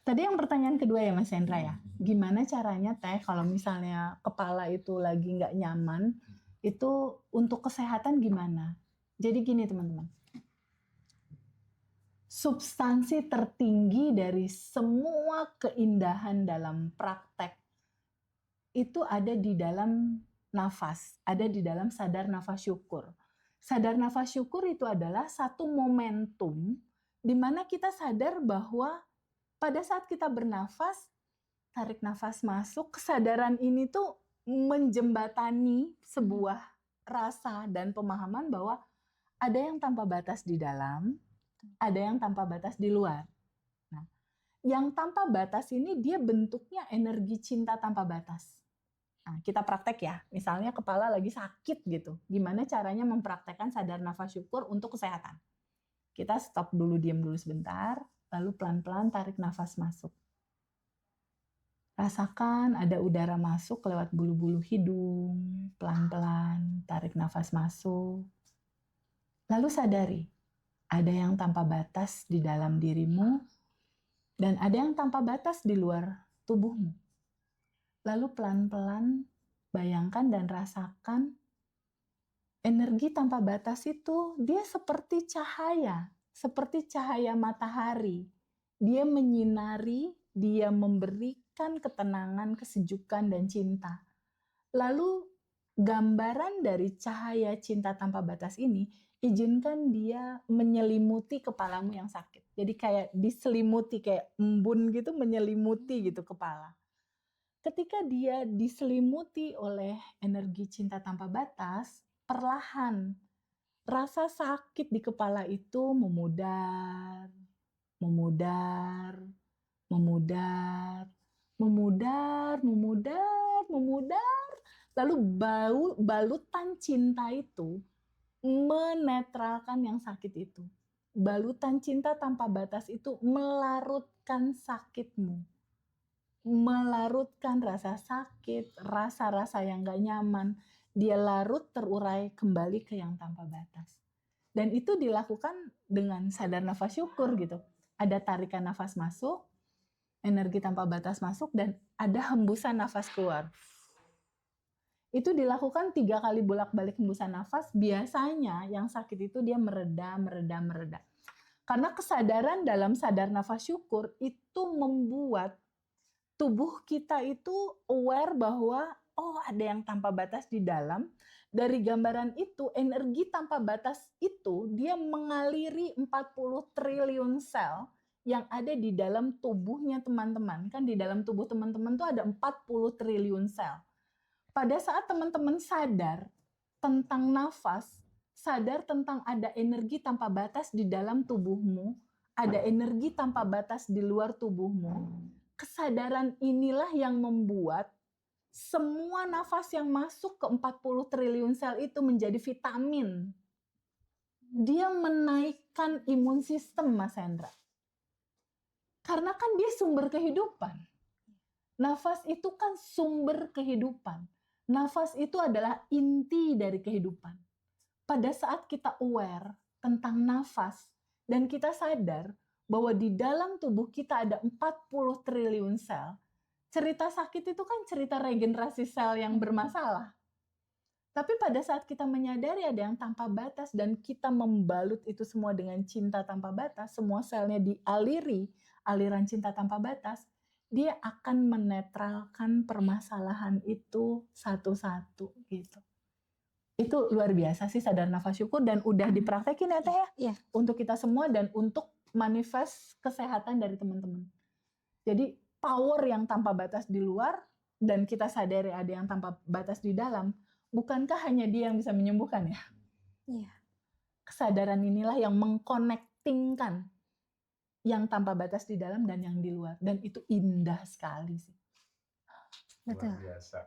Tadi yang pertanyaan kedua ya Mas Hendra ya, gimana caranya Teh kalau misalnya kepala itu lagi nggak nyaman, itu untuk kesehatan gimana? Jadi gini teman-teman, substansi tertinggi dari semua keindahan dalam praktek itu ada di dalam nafas, ada di dalam sadar nafas syukur. Sadar nafas syukur itu adalah satu momentum di mana kita sadar bahwa pada saat kita bernafas, tarik nafas masuk, kesadaran ini tuh menjembatani sebuah rasa dan pemahaman bahwa ada yang tanpa batas di dalam, ada yang tanpa batas di luar. Nah, yang tanpa batas ini dia bentuknya energi cinta tanpa batas. Nah, kita praktek ya, misalnya kepala lagi sakit gitu. Gimana caranya mempraktekkan sadar nafas syukur untuk kesehatan? Kita stop dulu, diam dulu sebentar, lalu pelan-pelan tarik nafas masuk. Rasakan ada udara masuk lewat bulu-bulu hidung, pelan-pelan tarik nafas masuk. Lalu sadari, ada yang tanpa batas di dalam dirimu, dan ada yang tanpa batas di luar tubuhmu. Lalu pelan-pelan bayangkan dan rasakan energi tanpa batas itu, dia seperti cahaya matahari. Dia menyinari, dia memberikan ketenangan, kesejukan, dan cinta. Lalu gambaran dari cahaya cinta tanpa batas ini, izinkan dia menyelimuti kepalamu yang sakit. Jadi kayak diselimuti, kayak embun gitu, menyelimuti gitu kepala. Ketika dia diselimuti oleh energi cinta tanpa batas, perlahan rasa sakit di kepala itu memudar, memudar, memudar, memudar, memudar, memudar. Lalu balutan cinta itu menetralkan yang sakit itu. Balutan cinta tanpa batas itu melarutkan sakitmu, melarutkan rasa sakit, rasa-rasa yang gak nyaman. Dia larut, terurai kembali ke yang tanpa batas. Dan itu dilakukan dengan sadar nafas syukur gitu. Ada tarikan nafas masuk, energi tanpa batas masuk, dan ada hembusan nafas keluar. Itu dilakukan 3 kali bolak-balik hembusan nafas. Biasanya yang sakit itu dia mereda, mereda, mereda. Karena kesadaran dalam sadar nafas syukur itu membuat tubuh kita itu aware bahwa oh ada yang tanpa batas di dalam. Dari gambaran itu, energi tanpa batas itu dia mengaliri 40 triliun sel yang ada di dalam tubuhnya teman-teman. Kan di dalam tubuh teman-teman tuh ada 40 triliun sel. Pada saat teman-teman sadar tentang nafas, sadar tentang ada energi tanpa batas di dalam tubuhmu, ada energi tanpa batas di luar tubuhmu. Kesadaran inilah yang membuat semua nafas yang masuk ke 40 triliun sel itu menjadi vitamin. Dia menaikkan imun sistem, Mas Hendra. Karena kan dia sumber kehidupan. Nafas itu kan sumber kehidupan. Nafas itu adalah inti dari kehidupan. Pada saat kita aware tentang nafas dan kita sadar bahwa di dalam tubuh kita ada 40 triliun sel, cerita sakit itu kan cerita regenerasi sel yang bermasalah. Tapi pada saat kita menyadari ada yang tanpa batas dan kita membalut itu semua dengan cinta tanpa batas, semua selnya dialiri aliran cinta tanpa batas, dia akan menetralkan permasalahan itu satu-satu gitu. Itu luar biasa sih sadar nafas syukur dan udah dipraktekin ya Teh ya? Iya. Untuk kita semua dan untuk manifest kesehatan dari teman-teman. Jadi power yang tanpa batas di luar dan kita sadari ada yang tanpa batas di dalam, bukankah hanya dia yang bisa menyembuhkan ya? Iya. Kesadaran inilah yang mengkonektingkan yang tanpa batas di dalam dan yang di luar. Dan itu indah sekali sih. Betul. Luar biasa.